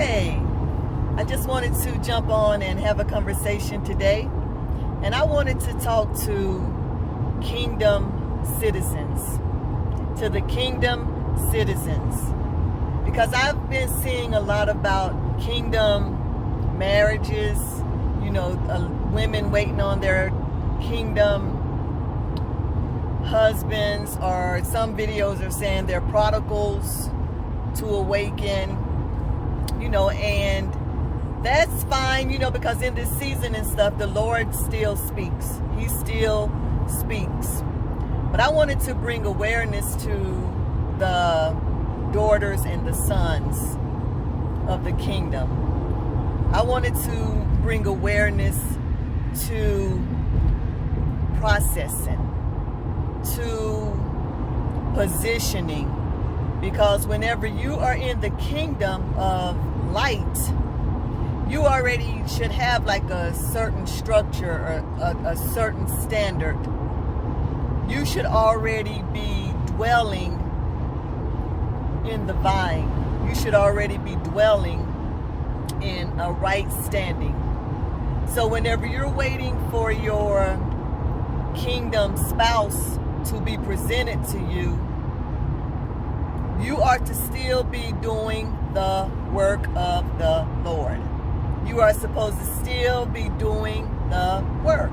Hey, I just wanted to jump on and have a conversation today. And I wanted to talk to kingdom citizens, to the kingdom citizens. Because I've been seeing a lot about kingdom marriages, women waiting on their kingdom husbands, or some videos are saying they're prodigals to awaken, and that's fine, because in this season and stuff, the Lord still speaks. He still speaks. But I wanted to bring awareness to the daughters and the sons of the kingdom. I wanted to bring awareness to processing, to positioning, because whenever you are in the kingdom of light, you already should have like a certain structure or a certain standard. You should already be dwelling in the vine. You should already be dwelling in a right standing. So whenever you're waiting for your kingdom spouse to be presented to you, you are to still be doing the work of the Lord. You are supposed to still be doing the work.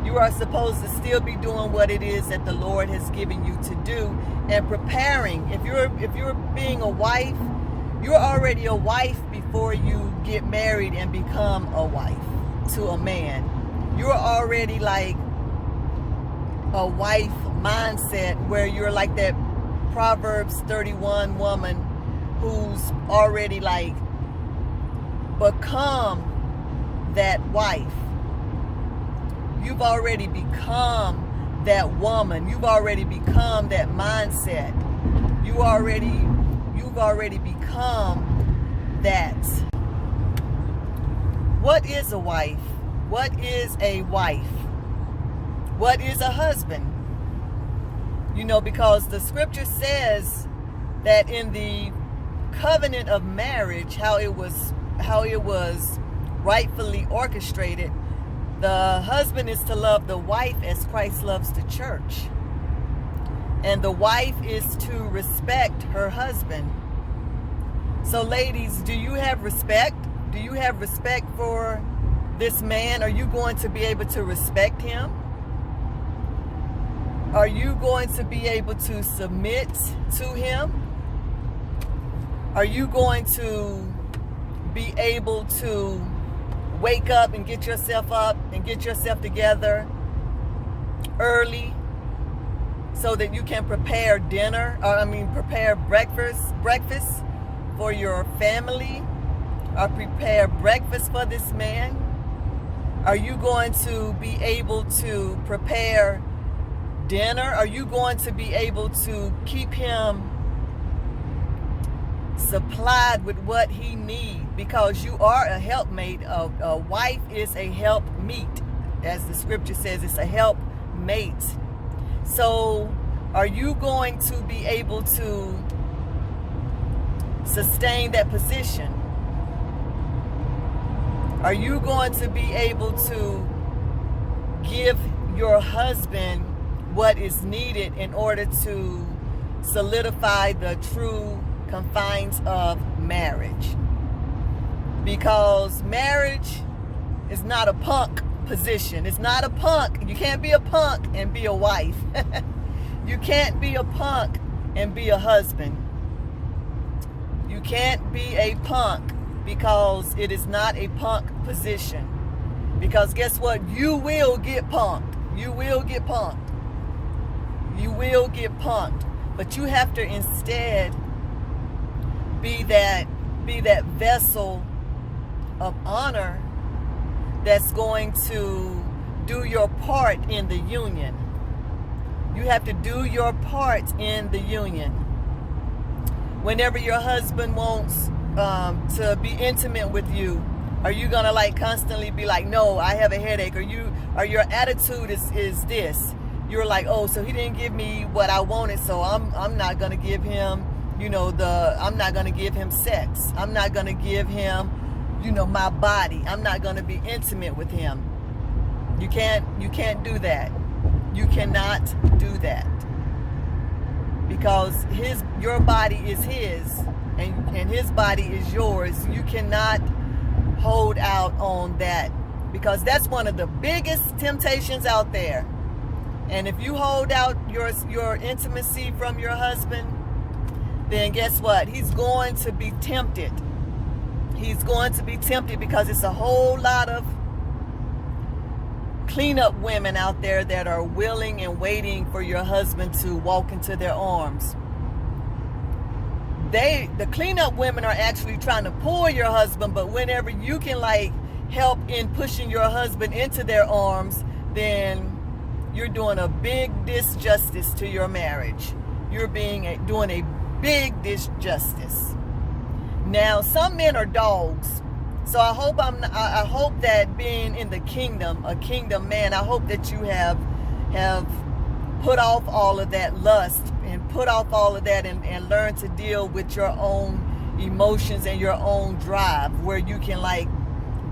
You are supposed to still be doing what it is that the Lord has given you to do and preparing. If you're being a wife, you're already a wife before you get married and become a wife to a man. You're already like a wife mindset where you're like that Proverbs 31 woman who's already like become that wife. You've already become that woman. You've already become that mindset. You've already become that. What is a wife? What is a wife? What is a husband? Because the scripture says that in the covenant of marriage, how it was rightfully orchestrated, the husband is to love the wife as Christ loves the church. And the wife is to respect her husband. So ladies, do you have respect? Do you have respect for this man? Are you going to be able to respect him? Are you going to be able to submit to him? Are you going to be able to wake up and get yourself together early so that you can prepare prepare breakfast for your family, or prepare breakfast for this man? Are you going to be able to prepare dinner? Are you going to be able to keep him supplied with what he needs? Because you are a helpmate. A wife is a helpmeet. As the scripture says, it's a helpmate. So are you going to be able to sustain that position? Are you going to be able to give your husband what is needed in order to solidify the true confines of marriage? Because marriage is not a punk position. It's not a punk. You can't be a punk and be a wife. You can't be a punk and be a husband. You can't be a punk, because it is not a punk position. Because guess what? You will get punked. You will get punked. You will get punked. But you have to instead be that vessel of honor that's going to do your part in the union. You have to do your part in the union. Whenever your husband wants to be intimate with you, are you gonna like constantly be like, no, I have a headache? Or your attitude is this? You're like, oh, so he didn't give me what I wanted, so I'm not gonna give him I'm not going to give him sex. I'm not going to give him, my body. I'm not going to be intimate with him. You can't do that. You cannot do that. Because your body is his and his body is yours. You cannot hold out on that, because that's one of the biggest temptations out there. And if you hold out your intimacy from your husband, then guess what? He's going to be tempted. He's going to be tempted, because it's a whole lot of cleanup women out there that are willing and waiting for your husband to walk into their arms. The cleanup women are actually trying to pull your husband, but whenever you can help in pushing your husband into their arms, then you're doing a big disjustice to your marriage. You're doing a big disjustice. Now, some men are dogs. So I hope that being in the kingdom, a kingdom man, I hope that you have put off all of that lust and put off all of that and learn to deal with your own emotions and your own drive, where you can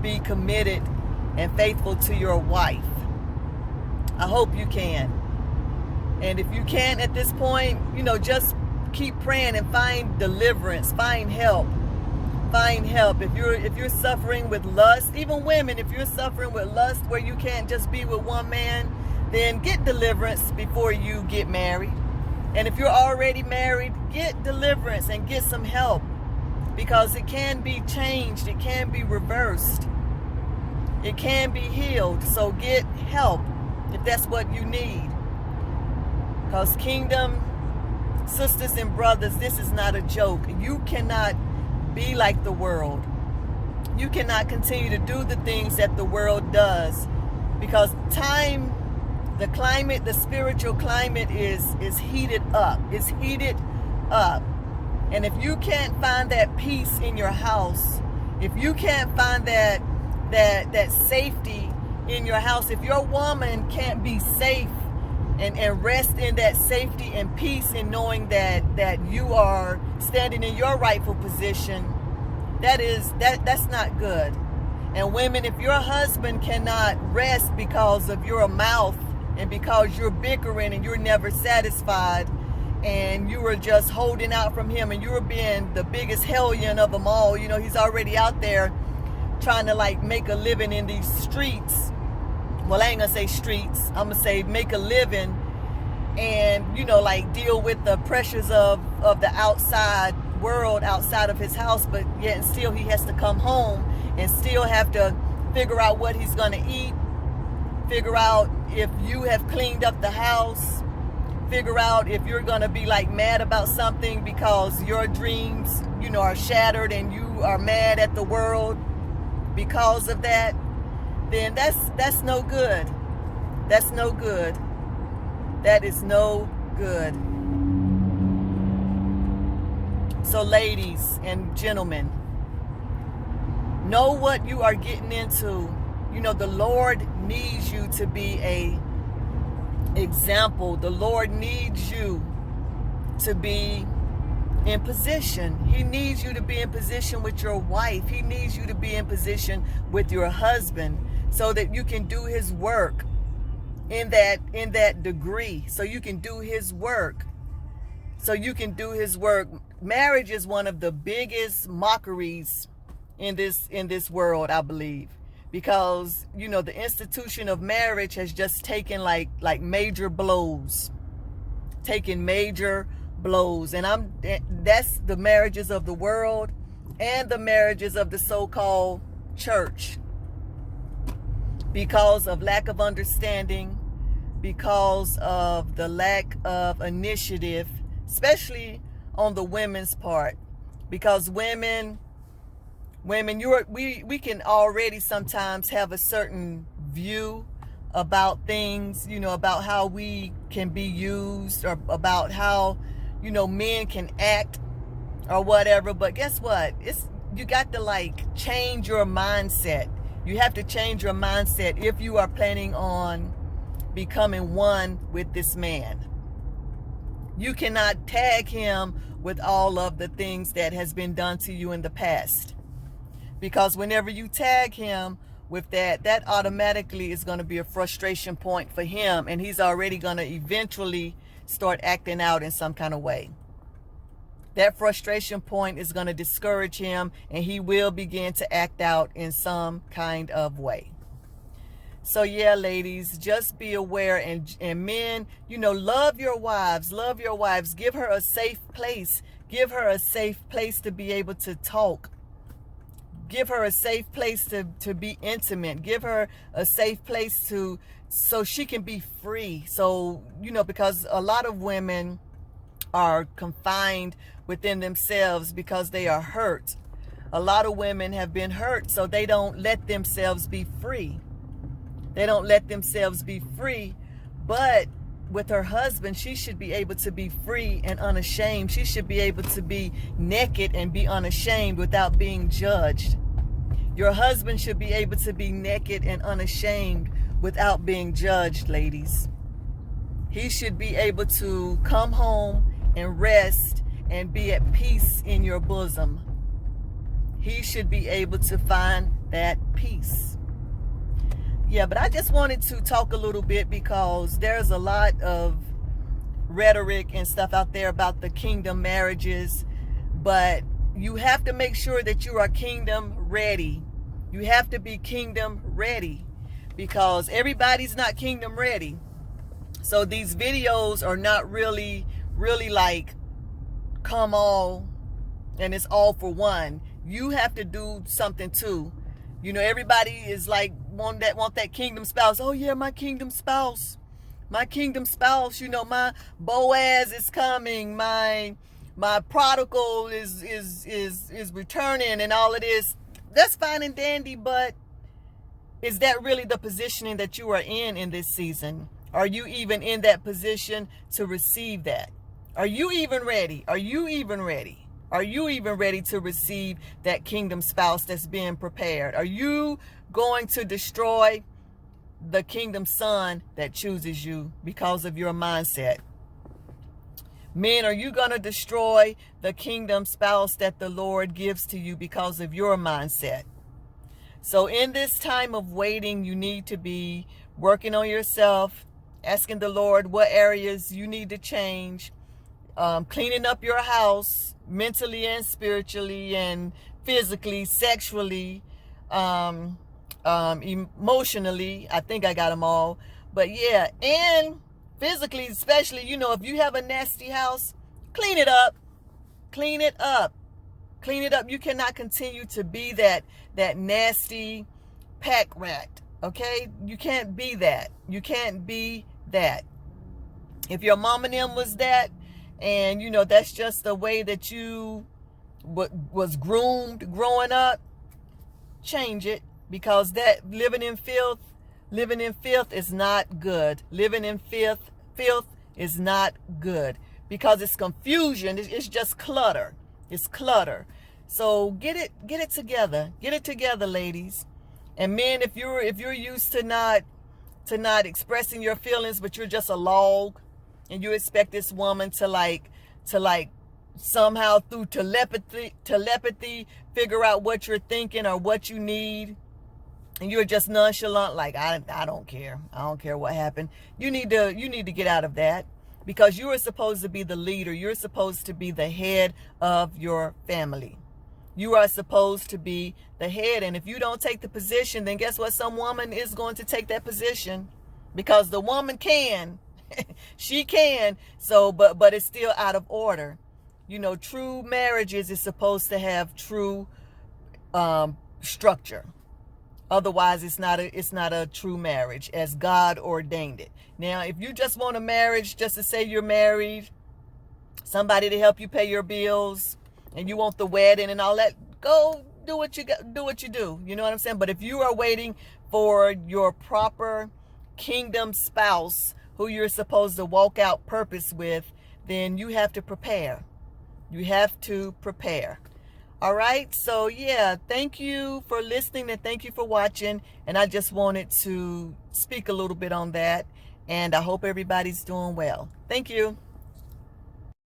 be committed and faithful to your wife. I hope you can. And if you can't at this point, just keep praying and find deliverance, find help. Find help. If you're suffering with lust, even women, if you're suffering with lust where you can't just be with one man, then get deliverance before you get married. And if you're already married, get deliverance and get some help, because it can be changed. It can be reversed. It can be healed. So get help if that's what you need. Because kingdom sisters and brothers, this is not a joke. You cannot be like the world. You cannot continue to do the things that the world does, because the climate, the spiritual climate is heated up. It's heated up. And if you can't find that peace in your house, if you can't find that safety in your house, if your woman can't be safe and rest in that safety and peace in knowing that you are standing in your rightful position, that's not good. And women, if your husband cannot rest because of your mouth and because you're bickering and you're never satisfied and you are just holding out from him and you're being the biggest hellion of them all, he's already out there trying to make a living in these streets. Well, I ain't gonna say streets, I'm gonna say make a living and deal with the pressures of the outside world, outside of his house, but yet and still he has to come home and still have to figure out what he's gonna eat, figure out if you have cleaned up the house, figure out if you're gonna be mad about something because your dreams are shattered and you are mad at the world because of that. Then that's no good. That's no good. That is no good. So ladies and gentlemen, know what you are getting into. The Lord needs you to be a example. The Lord needs you to be in position. He needs you to be in position with your wife. He needs you to be in position with your husband, so that you can do his work in that degree. So you can do his work. Marriage is one of the biggest mockeries in this world, I believe, because the institution of marriage has just taken major blows, and that's the marriages of the world and the marriages of the so-called church. Because of lack of understanding, because of the lack of initiative, especially on the women's part. Because women, we can already sometimes have a certain view about things, about how we can be used, or about how, men can act or whatever. But guess what? You got to change your mindset. You have to change your mindset if you are planning on becoming one with this man. You cannot tag him with all of the things that has been done to you in the past. Because whenever you tag him with that, that automatically is going to be a frustration point for him, and he's already going to eventually start acting out in some kind of way. That frustration point is going to discourage him, and he will begin to act out in some kind of way. So yeah, ladies, just be aware, and men, love your wives, give her a safe place, to be able to talk. Give her a safe place to be intimate. Give her a safe place so she can be free. So, because a lot of women are confined within themselves because they are hurt. A lot of women have been hurt, so they don't let themselves be free. But with her husband, she should be able to be free and unashamed. She should be able to be naked and be unashamed without being judged. Your husband should be able to be naked and unashamed without being judged, ladies. He should be able to come home and rest and be at peace in your bosom. He should be able to find that peace. Yeah, but I just wanted to talk a little bit because there's a lot of rhetoric and stuff out there about the kingdom marriages, but you have to make sure that you are kingdom ready. You have to be kingdom ready, because everybody's not kingdom ready. So these videos are not really like come all and it's all for one. You have to do something too. Everybody is like want that kingdom spouse. Oh yeah, my kingdom spouse. My Boaz is coming. My prodigal is returning and all of this. That's fine and dandy, but is that really the positioning that you are in this season? Are you even in that position to receive that? Are you even ready? Are you even ready to receive that kingdom spouse that's being prepared? Are you going to destroy the kingdom son that chooses you because of your mindset? Men, are you going to destroy the kingdom spouse that the Lord gives to you because of your mindset? So in this time of waiting, you need to be working on yourself, asking the Lord what areas you need to change, cleaning up your house mentally and spiritually and physically, sexually, emotionally. I think I got them all. But yeah, and physically, especially, if you have a nasty house, clean it up. You cannot continue to be that nasty pack rat. Okay? You can't be that. If your mom and them was that, and that's just the way that you was groomed growing up, change it, because that living in filth is not good. Living in filth is not good, because it's confusion. It's just clutter. It's clutter. So get it together. Get it together, ladies. And men, if you're used to not expressing your feelings, but you're just a log, and you expect this woman to like somehow through telepathy figure out what you're thinking or what you need, and you're just nonchalant, like I don't care. I don't care what happened. You need to get out of that, because you are supposed to be the leader. You're supposed to be the head of your family. You are supposed to be the head, and if you don't take the position, then guess what? Some woman is going to take that position, because the woman can. She can. So, but it's still out of order. True marriages is supposed to have true structure. Otherwise, it's not a true marriage as God ordained it. Now, if you just want a marriage just to say you're married, somebody to help you pay your bills, and you want the wedding and all that, go do what you do. You know what I'm saying? But if you are waiting for your proper kingdom spouse who you're supposed to walk out purpose with, then you have to prepare. You have to prepare. All right. So yeah, thank you for listening and thank you for watching. And I just wanted to speak a little bit on that. And I hope everybody's doing well. Thank you.